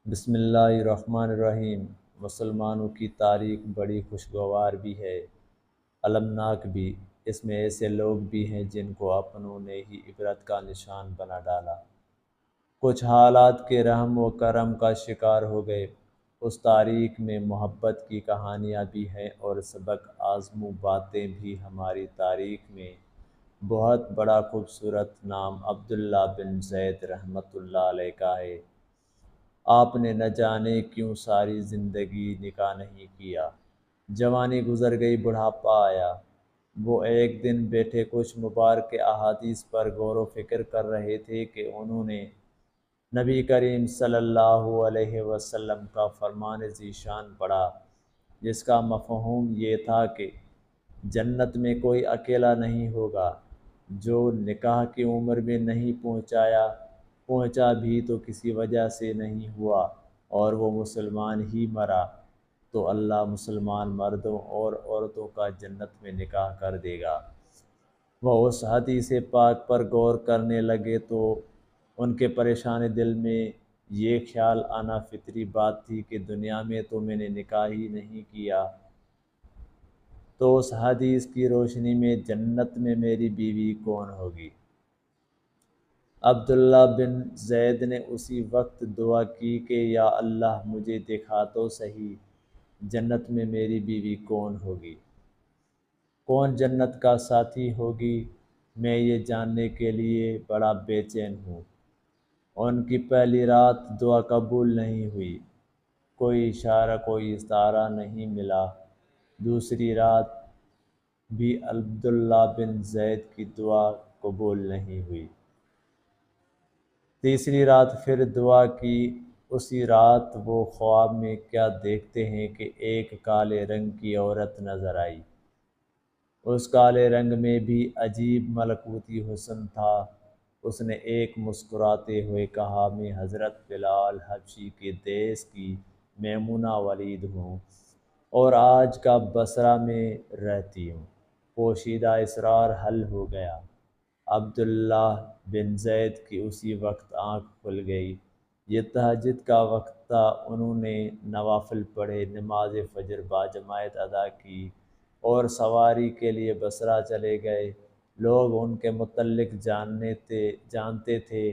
بسم اللہ الرحمن الرحیم۔ مسلمانوں کی تاریخ بڑی خوشگوار بھی ہے، المناک بھی۔ اس میں ایسے لوگ بھی ہیں جن کو اپنوں نے ہی عبرت کا نشان بنا ڈالا۔ کچھ حالات کے رحم و کرم کا شکار ہو گئے۔ اس تاریخ میں محبت کی کہانیاں بھی ہیں اور سبق آزموں باتیں بھی۔ ہماری تاریخ میں بہت بڑا خوبصورت نام عبداللہ بن زید رحمۃ اللہ علیہ کا ہے۔ آپ نے نہ جانے کیوں ساری زندگی نکاح نہیں کیا۔ جوانی گزر گئی، بڑھاپا آیا۔ وہ ایک دن بیٹھے کچھ مبارک احادیث پر غور و فکر کر رہے تھے کہ انہوں نے نبی کریم صلی اللہ علیہ وسلم کا فرمان ذیشان پڑھا، جس کا مفہوم یہ تھا کہ جنت میں کوئی اکیلا نہیں ہوگا۔ جو نکاح کی عمر میں نہیں پہنچا بھی تو کسی وجہ سے نہیں ہوا اور وہ مسلمان ہی مرا، تو اللہ مسلمان مردوں اور عورتوں کا جنت میں نکاح کر دے گا۔ وہ اس حدیث پاک پر غور کرنے لگے تو ان کے پریشان دل میں یہ خیال آنا فطری بات تھی کہ دنیا میں تو میں نے نکاح ہی نہیں کیا، تو اس حدیث کی روشنی میں جنت میں میری بیوی کون ہوگی؟ عبداللہ بن زید نے اسی وقت دعا کی کہ یا اللہ مجھے دکھا تو صحیح، جنت میں میری بیوی کون ہوگی، کون جنت کا ساتھی ہوگی، میں یہ جاننے کے لیے بڑا بے چین ہوں۔ ان کی پہلی رات دعا قبول نہیں ہوئی، کوئی اشارہ کوئی استعارہ نہیں ملا۔ دوسری رات بھی عبداللہ بن زید کی دعا قبول نہیں ہوئی۔ تیسری رات پھر دعا کی۔ اسی رات وہ خواب میں کیا دیکھتے ہیں کہ ایک کالے رنگ کی عورت نظر آئی۔ اس کالے رنگ میں بھی عجیب ملکوتی حسن تھا۔ اس نے ایک مسکراتے ہوئے کہا، میں حضرت بلال حبشی کے دیس کی میمونہ ولید ہوں اور آج کا بصرہ میں رہتی ہوں۔ پوشیدہ اسرار حل ہو گیا۔ عبداللہ بن زید کی اسی وقت آنکھ کھل گئی۔ یہ تہجد کا وقت تھا۔ انہوں نے نوافل پڑھے، نماز فجر باجماعت ادا کی اور سواری کے لیے بصرہ چلے گئے۔ لوگ ان کے متعلق جانتے تھے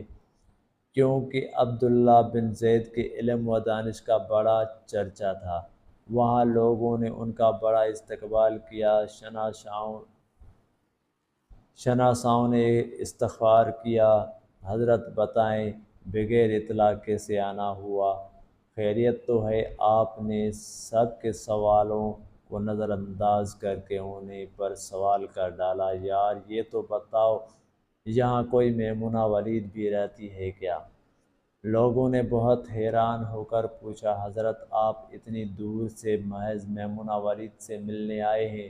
کیونکہ عبداللہ بن زید کے علم و دانش کا بڑا چرچا تھا۔ وہاں لوگوں نے ان کا بڑا استقبال کیا۔ شناساؤں نے استغفار کیا، حضرت بتائیں بغیر اطلاع کیسے آنا ہوا؟ خیریت تو ہے؟ آپ نے سب کے سوالوں کو نظر انداز کر کے انہیں پر سوال کر ڈالا، یار یہ تو بتاؤ یہاں کوئی میمونہ ولید بھی رہتی ہے کیا؟ لوگوں نے بہت حیران ہو کر پوچھا، حضرت آپ اتنی دور سے محض میمونہ ولید سے ملنے آئے ہیں؟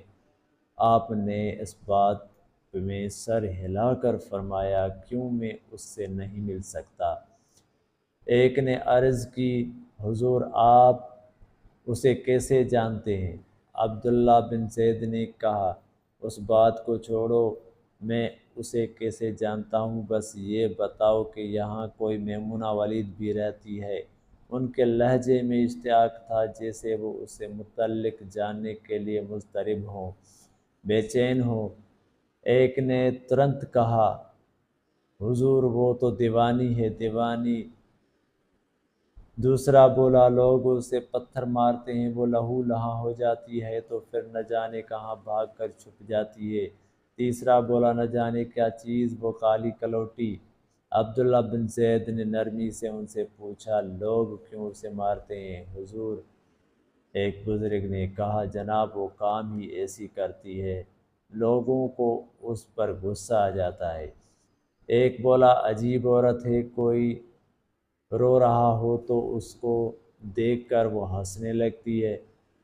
آپ نے اس بات میں سر ہلا کر فرمایا، کیوں میں اس سے نہیں مل سکتا؟ ایک نے عرض کی، حضور آپ اسے کیسے جانتے ہیں؟ عبداللہ بن زید نے کہا، اس بات کو چھوڑو میں اسے کیسے جانتا ہوں، بس یہ بتاؤ کہ یہاں کوئی میمونہ ولید بھی رہتی ہے؟ ان کے لہجے میں اشتیاق تھا، جیسے وہ اس سے متعلق جاننے کے لیے مضطرب ہوں، بے چین ہوں۔ ایک نے ترنت کہا، حضور وہ تو دیوانی ہے، دیوانی۔ دوسرا بولا، لوگ اسے پتھر مارتے ہیں، وہ لہو لہاں ہو جاتی ہے تو پھر نہ جانے کہاں بھاگ کر چھپ جاتی ہے۔ تیسرا بولا، نہ جانے کیا چیز وہ کالی کلوٹی۔ عبداللہ بن زید نے نرمی سے ان سے پوچھا، لوگ کیوں اسے مارتے ہیں حضور؟ ایک بزرگ نے کہا، جناب وہ کام ہی ایسی کرتی ہے، لوگوں کو اس پر غصہ آ جاتا ہے۔ ایک بولا، عجیب عورت ہے، کوئی رو رہا ہو تو اس کو دیکھ کر وہ ہنسنے لگتی ہے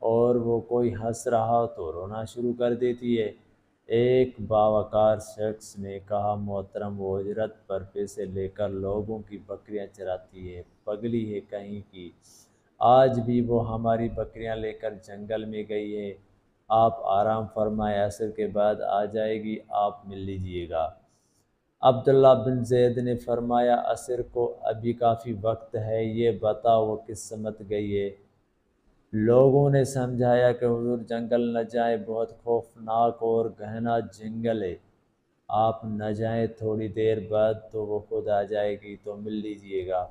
اور وہ کوئی ہنس رہا ہو تو رونا شروع کر دیتی ہے۔ ایک باوقار شخص نے کہا، محترم وہ اجرت پر پیسے لے کر لوگوں کی بکریاں چراتی ہے، پگلی ہے کہیں کی، آج بھی وہ ہماری بکریاں لے کر جنگل میں گئی ہے، آپ آرام فرمائیں، عصر کے بعد آ جائے گی، آپ مل لیجئے گا۔ عبداللہ بن زید نے فرمایا عصر کو ابھی کافی وقت ہے، یہ بتاؤ وہ کس سمت گئی ہے؟ لوگوں نے سمجھایا کہ حضور جنگل نہ جائیں، بہت خوفناک اور گہنا جنگل ہے، آپ نہ جائیں، تھوڑی دیر بعد تو وہ خود آ جائے گی تو مل لیجئے گا۔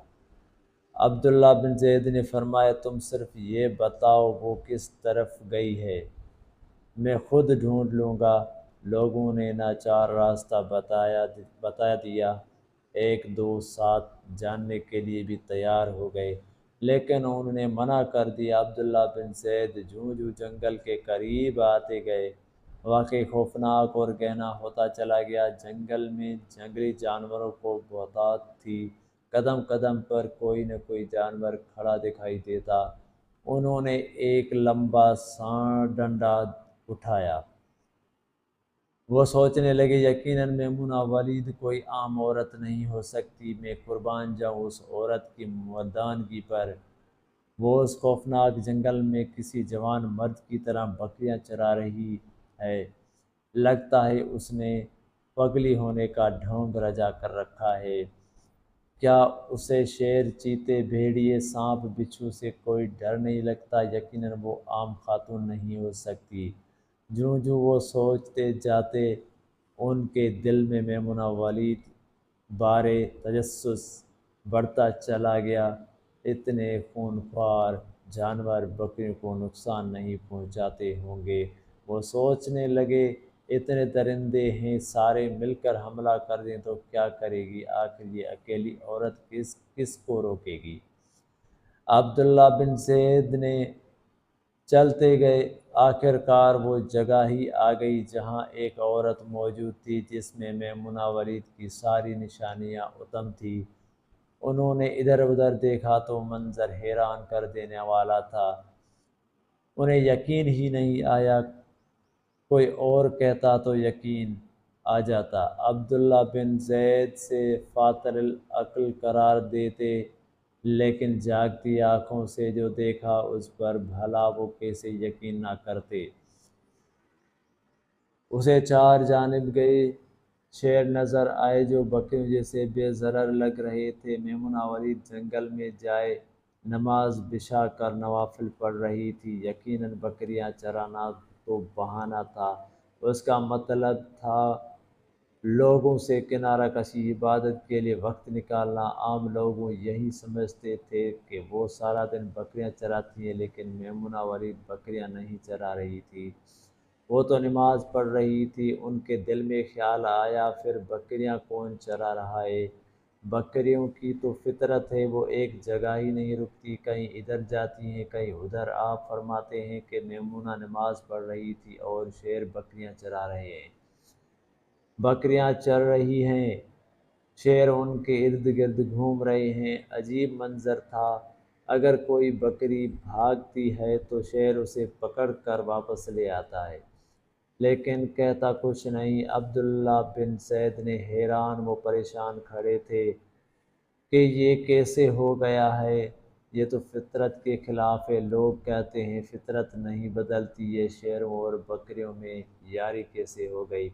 عبداللہ بن زید نے فرمایا تم صرف یہ بتاؤ وہ کس طرف گئی ہے، میں خود ڈھونڈ لوں گا۔ لوگوں نے ناچار راستہ بتا دیا، ایک دو ساتھ جاننے کے لیے بھی تیار ہو گئے، لیکن انہوں نے منع کر دیا۔ عبداللہ بن زید جوں جنگل کے قریب آتے گئے، واقعی خوفناک اور گہنا ہوتا چلا گیا۔ جنگل میں جنگلی جانوروں کو بہتات تھی، قدم قدم پر کوئی نہ کوئی جانور کھڑا دکھائی دیتا۔ انہوں نے ایک لمبا سانڈ ڈنڈا اٹھایا۔ وہ سوچنے لگے یقیناً میمونہ ولید کوئی عام عورت نہیں ہو سکتی، میں قربان جاؤں اس عورت کی مردانگی پر۔ وہ اس خوفناک جنگل میں کسی جوان مرد کی طرح بکریاں چرا رہی ہے، لگتا ہے اس نے پگلی ہونے کا ڈھونگ رجا کر رکھا ہے۔ کیا اسے شیر، چیتے، بھیڑیے، سانپ، بچھو سے کوئی ڈر نہیں لگتا؟ یقیناً وہ عام خاتون نہیں ہو سکتی۔ جوں جوں وہ سوچتے جاتے ان کے دل میں میمونہ ولید بارے تجسس بڑھتا چلا گیا۔ اتنے خونخوار جانور بکریوں کو نقصان نہیں پہنچاتے ہوں گے، وہ سوچنے لگے اتنے درندے ہیں، سارے مل کر حملہ کر دیں تو کیا کرے گی؟ آخر یہ اکیلی عورت کس کو روکے گی؟ عبداللہ بن زید نے چلتے گئے، آخر کار وہ جگہ ہی آ گئی جہاں ایک عورت موجود تھی جس میں میمونہ ولید کی ساری نشانیاں اتم تھی۔ انہوں نے ادھر ادھر دیکھا تو منظر حیران کر دینے والا تھا، انہیں یقین ہی نہیں آیا، کوئی اور کہتا تو یقین آ جاتا۔ عبداللہ بن زید سے فاطر العقل قرار دیتے، لیکن جاگتی آنکھوں سے جو دیکھا اس پر بھلا وہ کیسے یقین نہ کرتے۔ اسے چار جانب گئے شیر نظر آئے جو بکریوں جیسے بے ضرر لگ رہے تھے۔ میمونہ ولید جنگل میں جائے نماز بچھا کر نوافل پڑھ رہی تھی، یقیناً بکریاں چرانا تو بہانہ تھا، اس کا مطلب تھا لوگوں سے کنارہ کشی، عبادت کے لیے وقت نکالنا۔ عام لوگوں یہی سمجھتے تھے کہ وہ سارا دن بکریاں چراتی ہیں، لیکن میمونہ ولید بکریاں نہیں چرا رہی تھی، وہ تو نماز پڑھ رہی تھی۔ ان کے دل میں خیال آیا پھر بکریاں کون چرا رہا ہے؟ بکریوں کی تو فطرت ہے، وہ ایک جگہ ہی نہیں رکتی، کہیں ادھر جاتی ہیں کہیں ادھر۔ آپ فرماتے ہیں کہ میمونہ نماز پڑھ رہی تھی اور شیر بکریاں چرا رہے ہیں، بکریاں چر رہی ہیں، شیر ان کے ارد گرد گھوم رہے ہیں۔ عجیب منظر تھا، اگر کوئی بکری بھاگتی ہے تو شیر اسے پکڑ کر واپس لے آتا ہے، لیکن کہتا کچھ نہیں۔ عبداللہ بن زید نے حیران و پریشان کھڑے تھے کہ یہ کیسے ہو گیا ہے، یہ تو فطرت کے خلاف ہے۔ لوگ کہتے ہیں فطرت نہیں بدلتی، یہ شیروں اور بکریوں میں یاری کیسے ہو گئی؟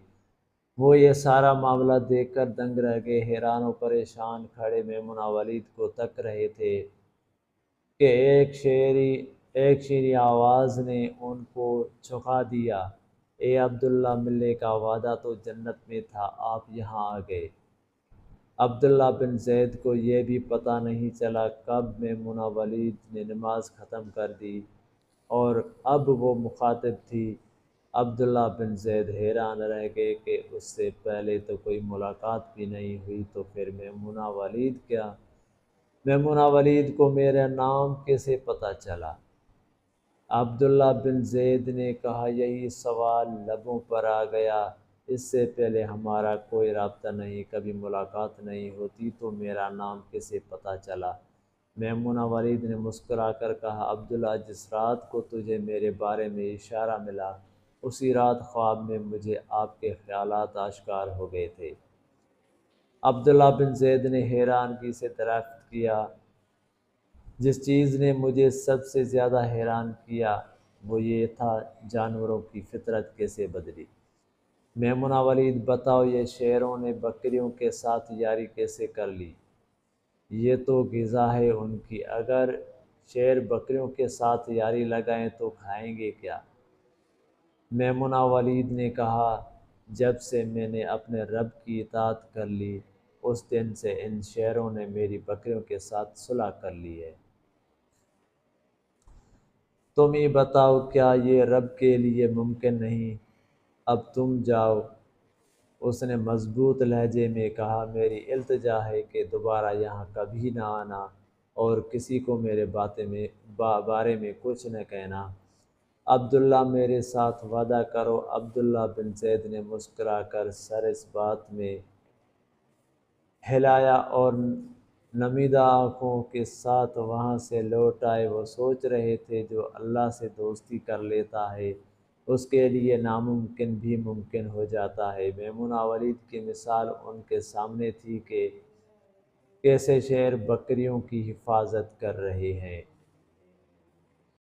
وہ یہ سارا معاملہ دیکھ کر دنگ رہ گئے، حیران و پریشان کھڑے میمونہ ولید کو تک رہے تھے کہ ایک شیریں آواز نے ان کو چونکا دیا، اے عبداللہ، ملنے کا وعدہ تو جنت میں تھا، آپ یہاں آ گئے۔ عبداللہ بن زید کو یہ بھی پتہ نہیں چلا کب میمونہ ولید نے نماز ختم کر دی اور اب وہ مخاطب تھی۔ عبداللہ بن زید حیران رہ گئے کہ اس سے پہلے تو کوئی ملاقات بھی نہیں ہوئی، تو پھر میمونہ ولید کیا؟ میمونہ ولید کو میرا نام کیسے پتہ چلا؟ عبداللہ بن زید نے کہا، یہی سوال لبوں پر آ گیا، اس سے پہلے ہمارا کوئی رابطہ نہیں، کبھی ملاقات نہیں ہوتی، تو میرا نام کیسے پتہ چلا؟ میمونہ ولید نے مسکرا کر کہا، عبداللہ، جس رات کو تجھے میرے بارے میں اشارہ ملا اسی رات خواب میں مجھے آپ کے خیالات آشکار ہو گئے تھے۔ عبداللہ بن زید نے حیرانگی سے دریافت کیا، جس چیز نے مجھے سب سے زیادہ حیران کیا وہ یہ تھا جانوروں کی فطرت کیسے بدلی۔ میمونہ ولید بتاؤ یہ شیروں نے بکریوں کے ساتھ یاری کیسے کر لی؟ یہ تو غذا ہے ان کی، اگر شیر بکریوں کے ساتھ یاری لگائیں تو کھائیں گے کیا؟ میمونہ ولید نے کہا جب سے میں نے اپنے رب کی اطاعت کر لی اس دن سے ان شیروں نے میری بکریوں کے ساتھ صلح کر لی ہے۔ تم ہی بتاؤ کیا یہ رب کے لیے ممکن نہیں؟ اب تم جاؤ۔ اس نے مضبوط لہجے میں کہا میری التجا ہے کہ دوبارہ یہاں کبھی نہ آنا اور کسی کو میرے بارے میں کچھ نہ کہنا۔ عبداللہ میرے ساتھ وعدہ کرو۔ عبداللہ بن زید نے مسکرا کر سر اس بات میں ہلایا اور نمیدہ آنکھوں کے ساتھ وہاں سے لوٹ آئے۔ وہ سوچ رہے تھے جو اللہ سے دوستی کر لیتا ہے اس کے لیے ناممکن بھی ممکن ہو جاتا ہے۔ میمونہ ولید کی مثال ان کے سامنے تھی کہ کیسے شیر بکریوں کی حفاظت کر رہے ہیں۔